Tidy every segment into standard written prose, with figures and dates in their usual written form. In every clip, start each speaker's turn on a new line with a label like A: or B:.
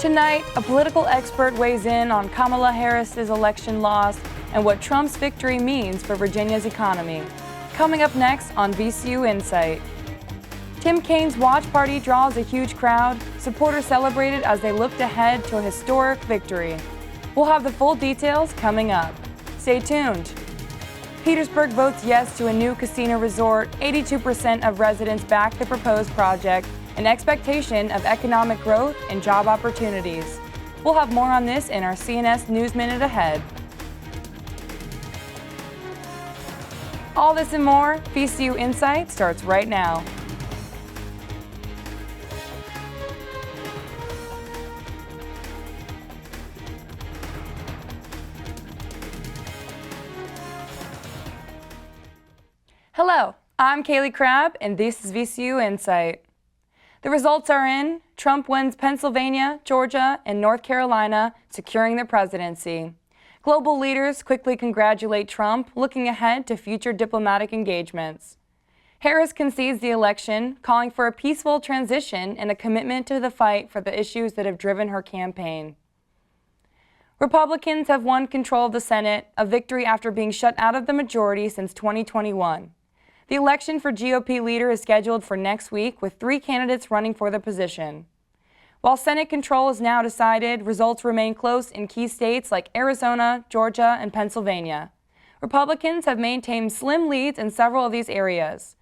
A: Tonight, a political expert weighs in on Kamala Harris's election loss and what Trump's victory means for Virginia's economy. Coming up next on VCU InSight. Tim Kaine's watch party draws a huge crowd. Supporters celebrated as they looked ahead to a historic victory. We'll have the full details coming up. Stay tuned. Petersburg votes yes to a new casino resort. 82% of residents back the proposed project, an expectation of economic growth and job opportunities. We'll have more on this in our CNS News Minute ahead. All this and more, VCU InSight starts right now. Hello, I'm Kaylee Crabb, and this is VCU InSight. The results are in. Trump wins Pennsylvania, Georgia, and North Carolina, securing the presidency. Global leaders quickly congratulate Trump, looking ahead to future diplomatic engagements. Harris concedes the election, calling for a peaceful transition and a commitment to the fight for the issues that have driven her campaign. Republicans have won control of the Senate, a victory after being shut out of the majority since 2021. The election for GOP leader is scheduled for next week, with 3 candidates running for the position. While Senate control is now decided, results remain close in key states like Arizona, Georgia, and Pennsylvania. Republicans have maintained slim leads in several of these areas,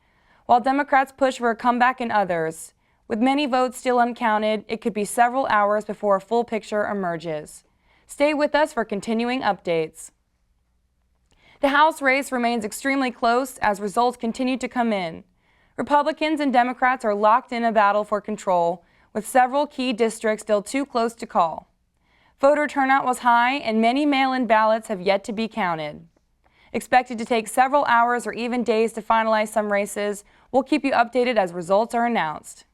A: while Democrats push for a comeback in others. With many votes still uncounted, it could be several hours before a full picture emerges. Stay with us for continuing updates. The House race remains extremely close as results continue to come in. Republicans and Democrats are locked in a battle for control, with several key districts still too close to call. Voter turnout was high, and many mail-in ballots have yet to be counted. Expected to take several hours or even days to finalize some races, we'll keep you updated as results are announced.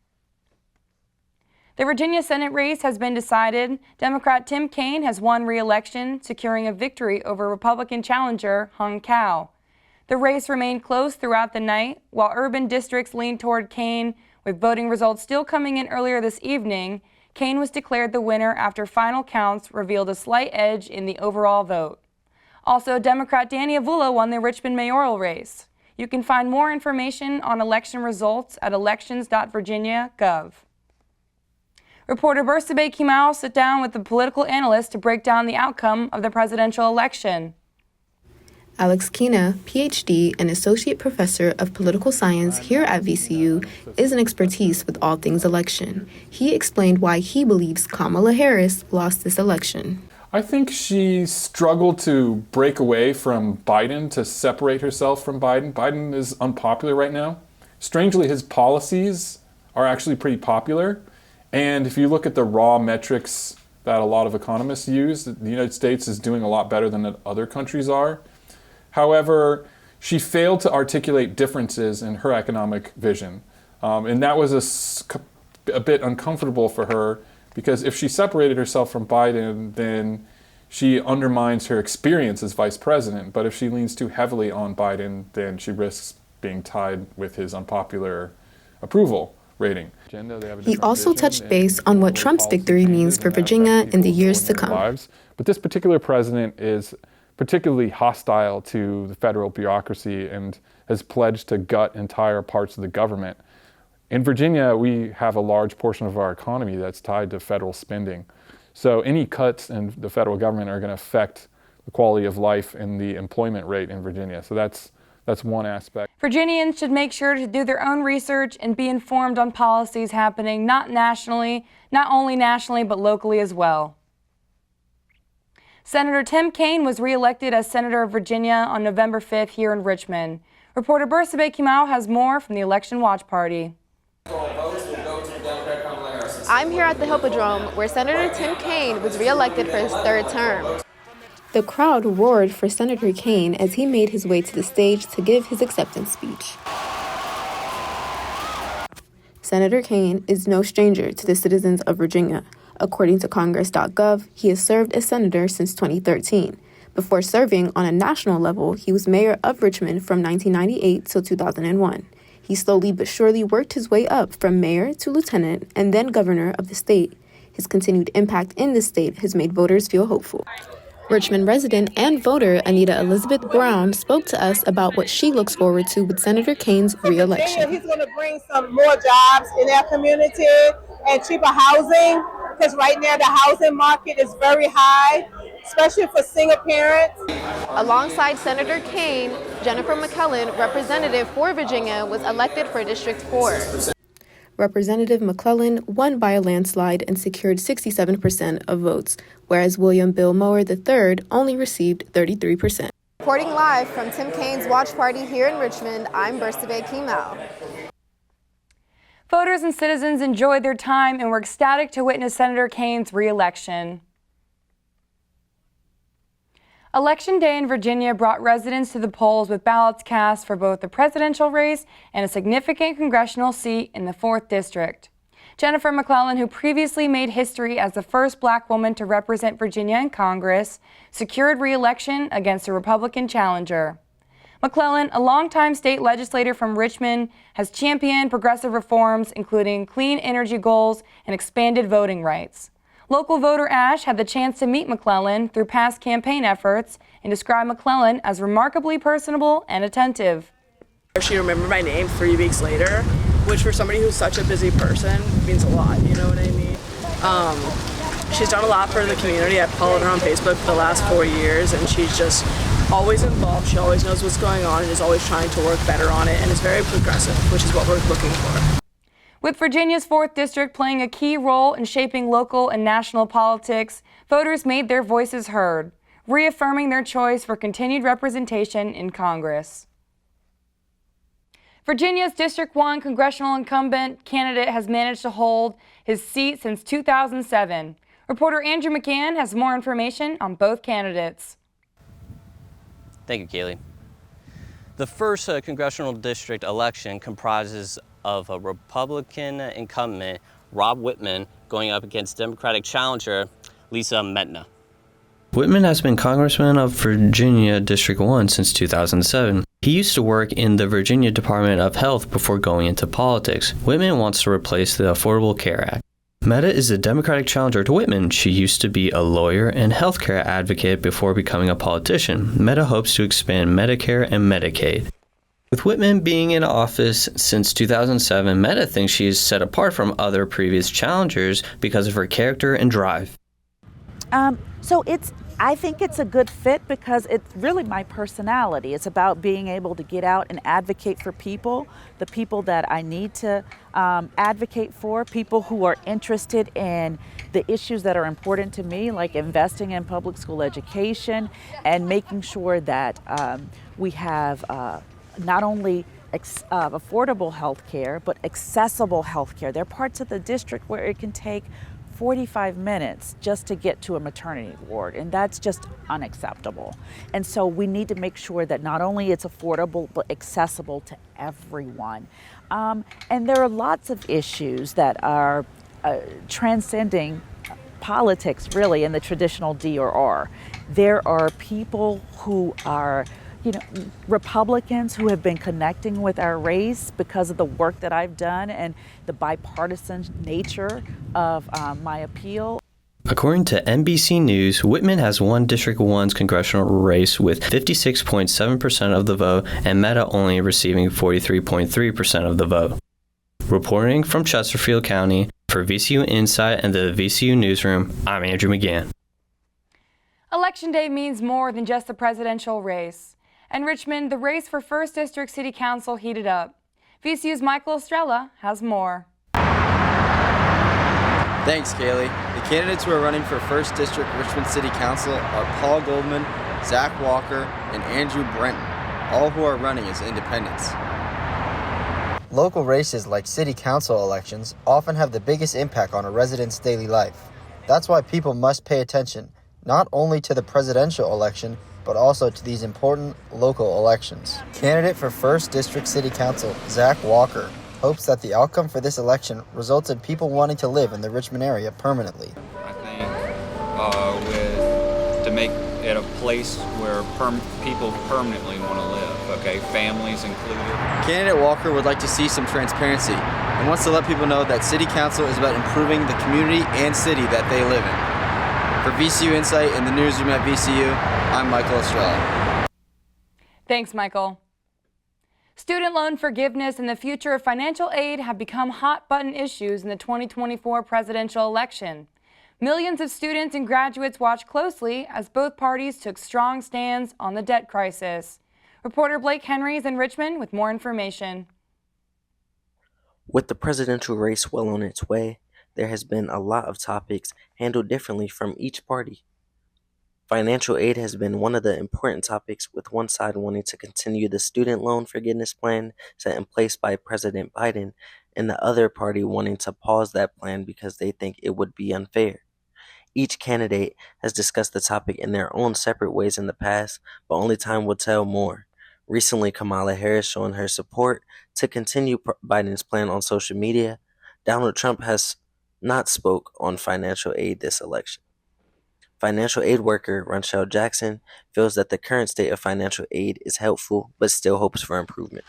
A: The Virginia Senate race has been decided. Democrat Tim Kaine has won re-election, securing a victory over Republican challenger Hung Cao. The race remained close throughout the night, while urban districts leaned toward Kaine. With voting results still coming in earlier this evening, Kaine was declared the winner after final counts revealed a slight edge in the overall vote. Also, Democrat Danny Avula won the Richmond mayoral race. You can find more information on election results at elections.virginia.gov. Reporter Bersabe Kimau sat down with the political analyst to break down the outcome of the presidential election.
B: Alex Kina, PhD and Associate Professor of Political Science here at VCU, is an expertise with all things election. He explained why he believes Kamala Harris lost this election.
C: I think she struggled to break away from Biden, to separate herself from Biden. Biden is unpopular right now. Strangely, his policies are actually pretty popular. And if you look at the raw metrics that a lot of economists use, the United States is doing a lot better than other countries are. However, she failed to articulate differences in her economic vision. And that was a bit uncomfortable for her, because if she separated herself from Biden, then she undermines her experience as vice president. But if she leans too heavily on Biden, then she risks being tied with his unpopular approval rating.
B: He also touched base on what Trump's victory means for Virginia in the years to come.
C: But this particular president is particularly hostile to the federal bureaucracy and has pledged to gut entire parts of the government. In Virginia, we have a large portion of our economy that's tied to federal spending. So any cuts in the federal government are going to affect the quality of life and the employment rate in Virginia. So that's one aspect.
A: Virginians should make sure to do their own research and be informed on policies happening not only nationally, but locally as well. Senator Tim Kaine was re-elected as Senator of Virginia on November 5th here in Richmond. Reporter Bersabe Kimau has more from the Election Watch Party.
D: I'm here at the Hippodrome, where Senator Tim Kaine was re-elected for his 3rd term.
B: The crowd roared for Senator Kaine as he made his way to the stage to give his acceptance speech. Senator Kaine is no stranger to the citizens of Virginia. According to Congress.gov, he has served as senator since 2013. Before serving on a national level, he was mayor of Richmond from 1998 till 2001. He slowly but surely worked his way up from mayor to lieutenant and then governor of the state. His continued impact in the state has made voters feel hopeful. Richmond resident and voter Anita Elizabeth Brown spoke to us about what she looks forward to with Senator Kane's re-election.
E: He's going to bring some more jobs in our community and cheaper housing, because right now the housing market is very high, especially for single parents.
D: Alongside Senator Kane, Jennifer McClellan, representative for Virginia, was elected for District 4.
B: Representative McClellan won by a landslide and secured 67% of votes, whereas William Bill Mower III only received 33%.
D: Reporting live from Tim Kaine's watch party here in Richmond, I'm Bersabe Kimau.
A: Voters and citizens enjoyed their time and were ecstatic to witness Senator Kane's re-election. Election day in Virginia brought residents to the polls with ballots cast for both the presidential race and a significant congressional seat in the 4th District. Jennifer McClellan, who previously made history as the first black woman to represent Virginia in Congress, secured re-election against a Republican challenger. McClellan, a longtime state legislator from Richmond, has championed progressive reforms, including clean energy goals and expanded voting rights. Local voter Ash had the chance to meet McClellan through past campaign efforts and described McClellan as remarkably personable and attentive.
F: She remembered my name 3 weeks later, which for somebody who's such a busy person means a lot, you know what I mean? She's done a lot for the community. I've followed her on Facebook for the last 4 years, and she's just always involved. She always knows what's going on and is always trying to work better on it, and is very progressive, which is what we're looking for.
A: With Virginia's 4th District playing a key role in shaping local and national politics, voters made their voices heard, reaffirming their choice for continued representation in Congress. Virginia's District 1 congressional incumbent candidate has managed to hold his seat since 2007. Reporter Andrew McCann has more information on both candidates.
G: Thank you, Kaylee. The first congressional district election comprises of a Republican incumbent, Rob Whitman, going up against Democratic challenger, Lisa Metna.
H: Whitman has been Congressman of Virginia District 1 since 2007. He used to work in the Virginia Department of Health before going into politics. Whitman wants to replace the Affordable Care Act. Meta is a Democratic challenger to Whitman. She used to be a lawyer and healthcare advocate before becoming a politician. Meta hopes to expand Medicare and Medicaid. With Whitman being in office since 2007, Meta thinks she is set apart from other previous challengers because of her character and drive.
I: I think it's a good fit because it's really my personality. It's about being able to get out and advocate for people, the people that I need to advocate for, people who are interested in the issues that are important to me, like investing in public school education and making sure that we have not only affordable health care, but accessible health care. There are parts of the district where it can take 45 minutes just to get to a maternity ward, and that's just unacceptable. And so we need to make sure that not only it's affordable, but accessible to everyone. And there are lots of issues that are transcending politics, really, in the traditional D or R. There are people who are Republicans who have been connecting with our race because of the work that I've done and the bipartisan nature of my appeal.
H: According to NBC News, Whitman has won District 1's congressional race with 56.7% of the vote and Meta only receiving 43.3% of the vote. Reporting from Chesterfield County for VCU InSight and the VCU Newsroom, I'm Andrew McGann.
A: Election day means more than just the presidential race. In Richmond, the race for 1st District City Council heated up. VCU's Michael Estrella has more.
J: Thanks, Kaylee. The candidates who are running for 1st District Richmond City Council are Paul Goldman, Zach Walker, and Andrew Brenton, all who are running as independents.
K: Local races like city council elections often have the biggest impact on a resident's daily life. That's why people must pay attention, not only to the presidential election, but also to these important local elections. Candidate for 1st District City Council, Zach Walker, hopes that the outcome for this election results in people wanting to live in the Richmond area permanently.
L: I think to make at a place where people permanently want to live, okay, families included.
J: Candidate Walker would like to see some transparency and wants to let people know that City Council is about improving the community and city that they live in. For VCU InSight in the newsroom at VCU, I'm Michael Estrella.
A: Thanks, Michael. Student loan forgiveness and the future of financial aid have become hot-button issues in the 2024 presidential election. Millions of students and graduates watched closely as both parties took strong stands on the debt crisis. Reporter Blake Henry is in Richmond with more information.
M: With the presidential race well on its way, there has been a lot of topics handled differently from each party. Financial aid has been one of the important topics, with one side wanting to continue the student loan forgiveness plan set in place by President Biden, and the other party wanting to pause that plan because they think it would be unfair. Each candidate has discussed the topic in their own separate ways in the past, but only time will tell more. Recently, Kamala Harris showing her support to continue Biden's plan on social media. Donald Trump has not spoke on financial aid this election. Financial aid worker Ronchelle Jackson feels that the current state of financial aid is helpful, but still hopes for improvement.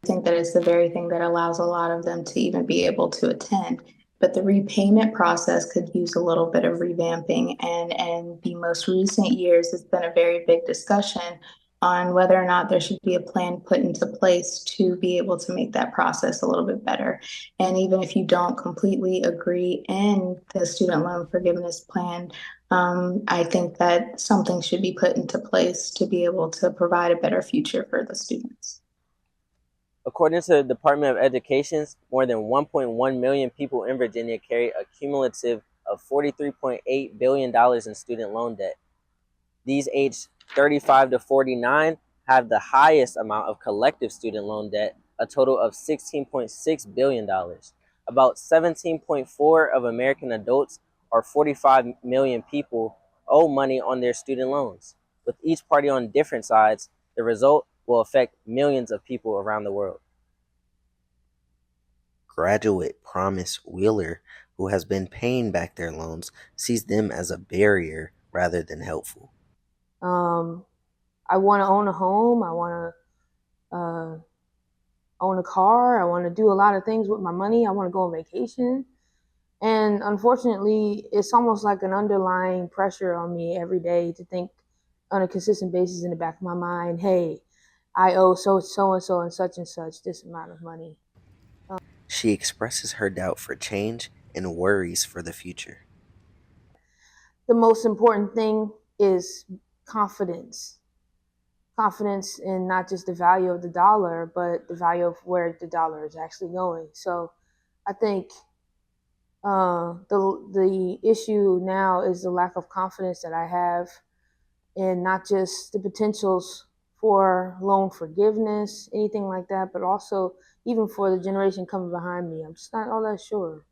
N: I think that it's the very thing that allows a lot of them to even be able to attend. But the repayment process could use a little bit of revamping. And in the most recent years, it's been a very big discussion on whether or not there should be a plan put into place to be able to make that process a little bit better. And even if you don't completely agree in the student loan forgiveness plan, I think that something should be put into place to be able to provide a better future for the students.
M: According to the Department of Education, more than 1.1 million people in Virginia carry a cumulative of $43.8 billion in student loan debt. These aged 35 to 49 have the highest amount of collective student loan debt, a total of $16.6 billion. About 17.4 of American adults, or 45 million people, owe money on their student loans. With each party on different sides, the result will affect millions of people around the world. Graduate Promise Wheeler, who has been paying back their loans, sees them as a barrier rather than helpful.
O: I want to own a home. I want to own a car. I want to do a lot of things with my money. I want to go on vacation. And unfortunately, it's almost like an underlying pressure on me every day to think on a consistent basis in the back of my mind, hey, I owe so-and-so and such this amount of money.
M: She expresses her doubt for change and worries for the future.
O: The most important thing is confidence. Confidence in not just the value of the dollar, but the value of where the dollar is actually going. So I think the issue now is the lack of confidence that I have in not just the potentials for loan forgiveness, anything like that, but also even for the generation coming behind me. I'm just not all that sure.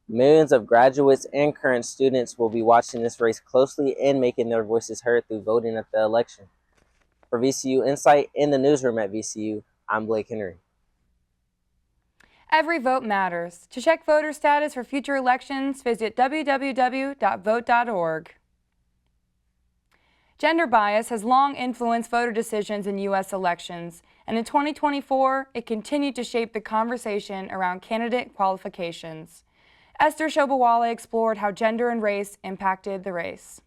M: Millions of graduates and current students will be watching this race closely and making their voices heard through voting at the election. For VCU InSight in the newsroom at VCU, I'm Blake Henry.
A: Every vote matters. To check voter status for future elections, visit www.vote.org. Gender bias has long influenced voter decisions in U.S. elections, and in 2024, it continued to shape the conversation around candidate qualifications. Esther Shobawala explored how gender and race impacted the race.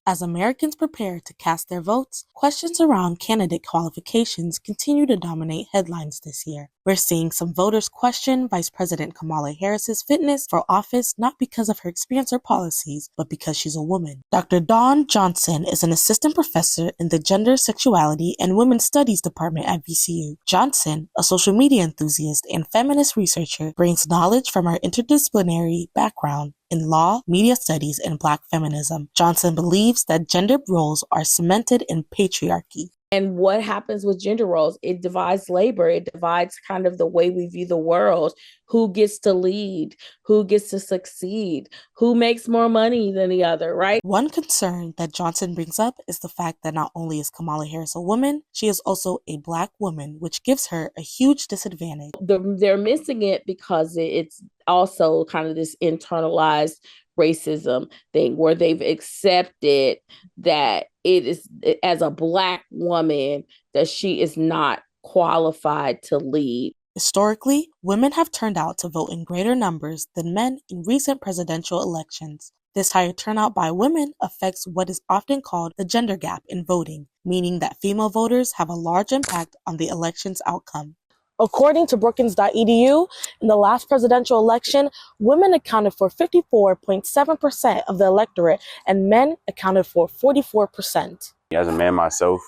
P: As Americans prepare to cast their votes, questions around candidate qualifications continue to dominate headlines this year. We're seeing some voters question Vice President Kamala Harris's fitness for office not because of her experience or policies, but because she's a woman. Dr. Dawn Johnson is an assistant professor in the Gender, Sexuality, and Women's Studies Department at VCU. Johnson, a social media enthusiast and feminist researcher, brings knowledge from her interdisciplinary background in law, media studies, and Black feminism. Johnson believes that gender roles are cemented in patriarchy.
Q: And what happens with gender roles? It divides labor. It divides kind of the way we view the world. Who gets to lead? Who gets to succeed? Who makes more money than the other, right?
P: One concern that Johnson brings up is the fact that not only is Kamala Harris a woman, she is also a Black woman, which gives her a huge disadvantage.
Q: They're missing it because it's also kind of this internalized racism thing, where they've accepted that it is, as a Black woman, that she is not qualified to lead.
P: Historically, women have turned out to vote in greater numbers than men in recent presidential elections. This higher turnout by women affects what is often called the gender gap in voting, meaning that female voters have a large impact on the election's outcome. According to Brookings.edu, in the last presidential election, women accounted for 54.7% of the electorate and men accounted for 44%.
R: As a man myself,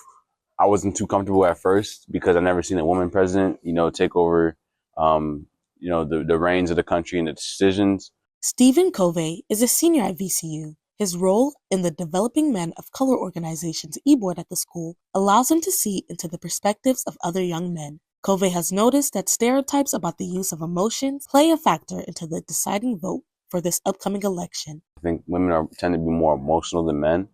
R: I wasn't too comfortable at first because I never seen a woman president, take over, the reins of the country and the decisions.
P: Stephen Covey is a senior at VCU. His role in the Developing Men of Color Organization's e-board at the school allows him to see into the perspectives of other young men. Covey has noticed that stereotypes about the use of emotions play a factor into the deciding vote for this upcoming election.
R: I think women tend to be more emotional than men,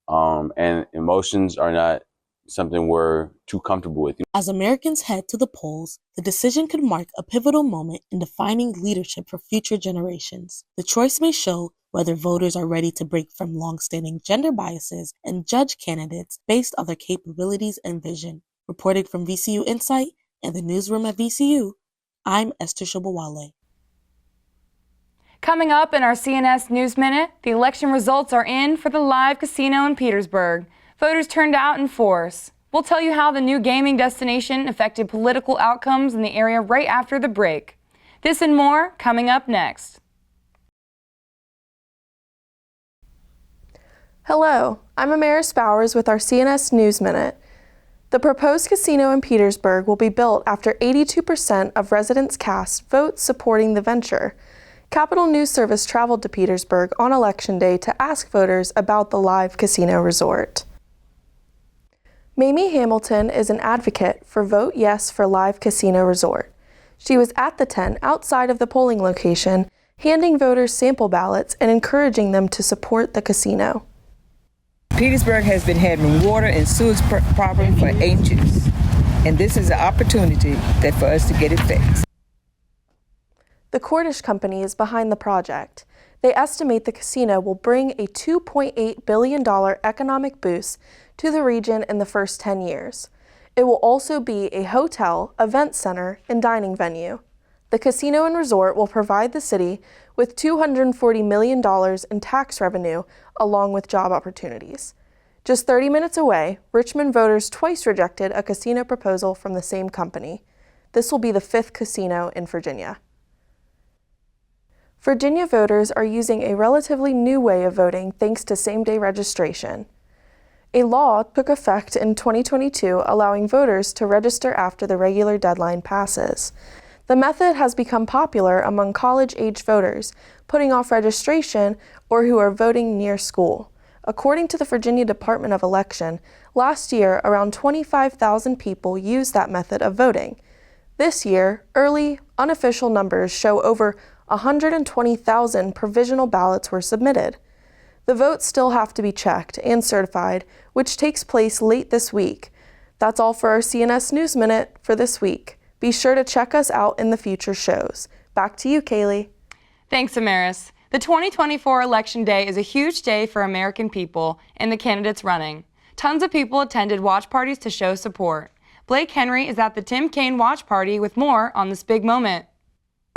R: and emotions are not something we're too comfortable with.
P: As Americans head to the polls, the decision could mark a pivotal moment in defining leadership for future generations. The choice may show whether voters are ready to break from long-standing gender biases and judge candidates based on their capabilities and vision. Reporting from VCU InSight and the newsroom at VCU, I'm Esther Shobawale.
A: Coming up in our CNS News Minute, the election results are in for the live casino in Petersburg. Voters turned out in force. We'll tell you how the new gaming destination affected political outcomes in the area right after the break. This and more coming up next.
S: Hello, I'm Amaris Bowers with our CNS News Minute. The proposed casino in Petersburg will be built after 82% of residents cast votes supporting the venture. Capital News Service traveled to Petersburg on Election Day to ask voters about the live casino resort. Mamie Hamilton is an advocate for Vote Yes for Live Casino Resort. She was at the tent outside of the polling location, handing voters sample ballots and encouraging them to support the casino.
T: Petersburg has been having water and sewage problems for ages, and this is an opportunity for us to get it fixed.
S: The Cordish Company is behind the project. They estimate the casino will bring a $2.8 billion economic boost to the region in the first 10 years. It will also be a hotel, event center, and dining venue. The casino and resort will provide the city with $240 million in tax revenue along with job opportunities. Just 30 minutes away, Richmond voters twice rejected a casino proposal from the same company. This will be the 5th casino in Virginia. Virginia voters are using a relatively new way of voting thanks to same-day registration. A law took effect in 2022 allowing voters to register after the regular deadline passes. The method has become popular among college-age voters, putting off registration or who are voting near school. According to the Virginia Department of Election, last year around 25,000 people used that method of voting. This year, early, unofficial numbers show over 120,000 provisional ballots were submitted. The votes still have to be checked and certified, which takes place late this week. That's all for our CNS News Minute for this week. Be sure to check us out in the future shows. Back to you, Kaylee.
A: Thanks, Amaris. The 2024 Election Day is a huge day for American people and the candidates running. Tons of people attended watch parties to show support. Blake Henry is at the Tim Kaine watch party with more on this big moment.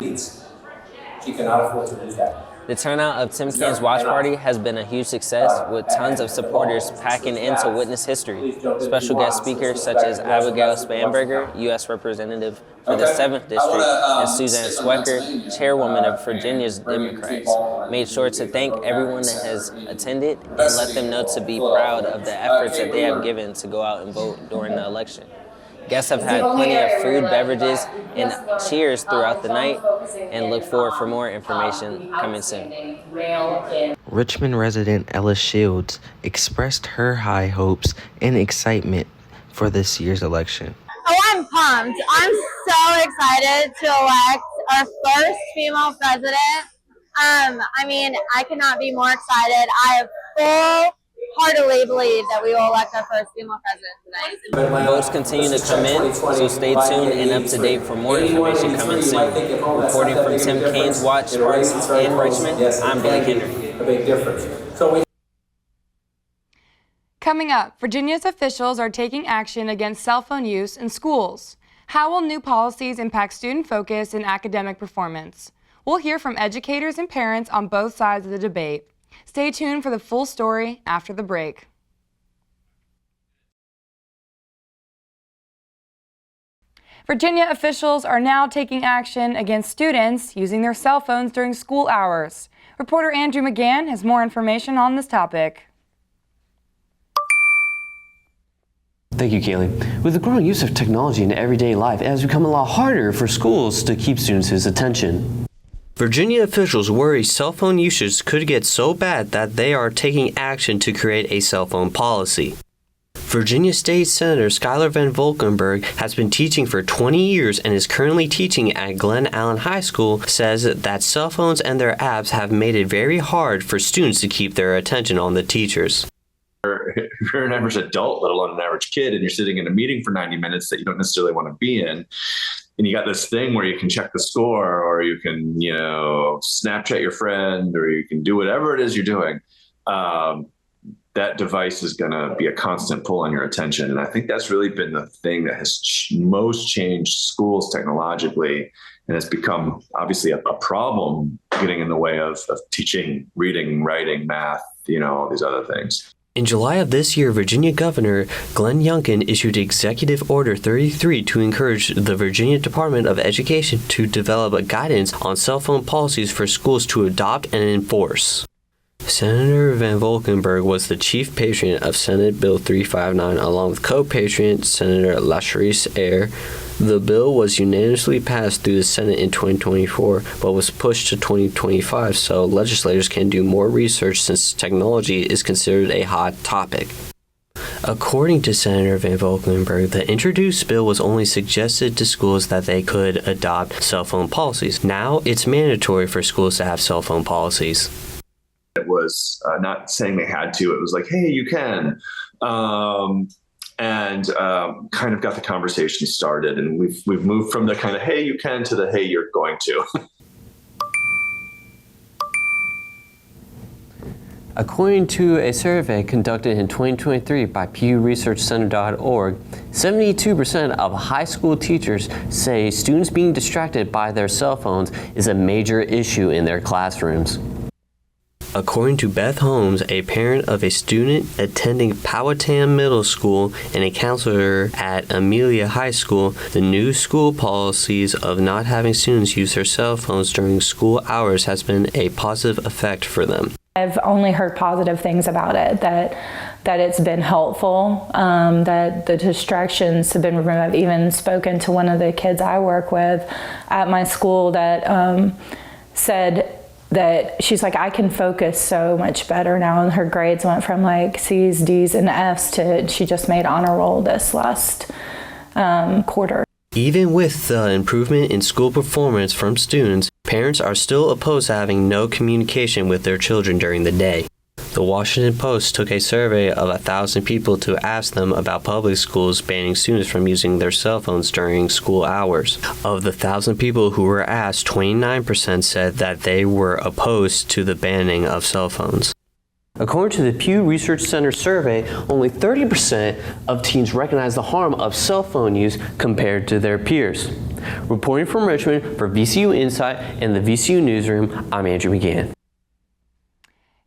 U: She cannot afford to lose that.
G: The turnout of Tim Kaine's watch party has been a huge success, with tons of supporters packing in to witness history. Special guest speakers such as Abigail Spanberger, U.S. Representative for the 7th District, and Suzanne Swecker, Chairwoman of Virginia's Democrats, made sure to thank everyone that has attended and let them know to be proud of the efforts that they have given to go out and vote during the election. Guests have had plenty of food, beverages, and cheers throughout the night, and look forward for more information coming soon.
M: Richmond resident Ella Shields expressed her high hopes and excitement for this year's election.
V: Oh, I'm pumped. I'm so excited to elect our first female president. I could not be more excited. I have full heartily believe that we will elect our first female president today.
G: Votes continue to come in, so stay tuned and up to date for more information coming soon. Reporting from Tim Kane's Watch Parks in Richmond, I'm Billy Henry.
U: A big difference.
A: Coming up, Virginia's officials are taking action against cell phone use in schools. How will new policies impact student focus and academic performance? We'll hear from educators and parents on both sides of the debate. Stay tuned for the full story after the break. Virginia officials are now taking action against students using their cell phones during school hours. Reporter Andrew McGann has more information on this topic.
C: Thank you, Kaylee. With the growing use of technology in everyday life, it has become a lot harder for schools to keep students' attention.
H: Virginia officials worry cell phone usage could get so bad that they are taking action to create a cell phone policy. Virginia State Senator Schuyler Van Valkenburg has been teaching for 20 years and is currently teaching at Glen Allen High School, says that cell phones and their apps have made it very hard for students to keep their attention on the teachers.
E: If you're an average adult, let alone an average kid, and you're sitting in a meeting for 90 minutes that you don't necessarily want to be in, and you got this thing where you can check the score, or you can, Snapchat your friend, or you can do whatever it is you're doing, that device is going to be a constant pull on your attention. And I think that's really been the thing that has most changed schools technologically, and has become obviously a problem getting in the way of teaching reading, writing, math, all these other things.
H: In July of this year, Virginia Governor Glenn Youngkin issued Executive Order 33 to encourage the Virginia Department of Education to develop a guidance on cell phone policies for schools to adopt and enforce. Senator Van Valkenburg was the chief patron of Senate Bill 359, along with co-patron Senator LaCherice Eyre. The bill was unanimously passed through the Senate in 2024, but was pushed to 2025 so legislators can do more research since technology is considered a hot topic. According to Senator Van Valkenburg, the introduced bill was only suggested to schools that they could adopt cell phone policies. Now it's mandatory for schools to have cell phone policies.
E: It was not saying they had to, it was like, hey, you can. And kind of got the conversation started. And we've moved from the kind of, hey, you can, to the, hey, you're going to.
C: According to a survey conducted in 2023 by PewResearchCenter.org, 72% of high school teachers say students being distracted by their cell phones is a major issue in their classrooms.
H: According to Beth Holmes, a parent of a student attending Powhatan Middle School and a counselor at Amelia High School, the new school policies of not having students use their cell phones during school hours has been a positive effect for them.
W: I've only heard positive things about it, that it's been helpful, that the distractions have been removed. I've even spoken to one of the kids I work with at my school that said that she's like, I can focus so much better now, and her grades went from like C's, D's, and F's to she just made honor roll this last quarter.
H: Even with the improvement in school performance from students, parents are still opposed to having no communication with their children during the day. The Washington Post took a survey of 1,000 people to ask them about public schools banning students from using their cell phones during school hours. Of the 1,000 people who were asked, 29% said that they were opposed to the banning of cell phones.
C: According to the Pew Research Center survey, only 30% of teens recognize the harm of cell phone use compared to their peers. Reporting from Richmond for VCU InSight and the VCU Newsroom, I'm Andrew McGann.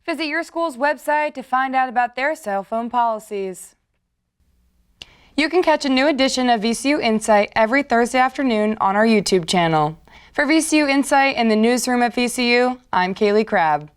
A: Visit your school's website to find out about their cell phone policies. You can catch a new edition of VCU InSight every Thursday afternoon on our YouTube channel. For VCU InSight and the newsroom at VCU, I'm Kaylee Crabb.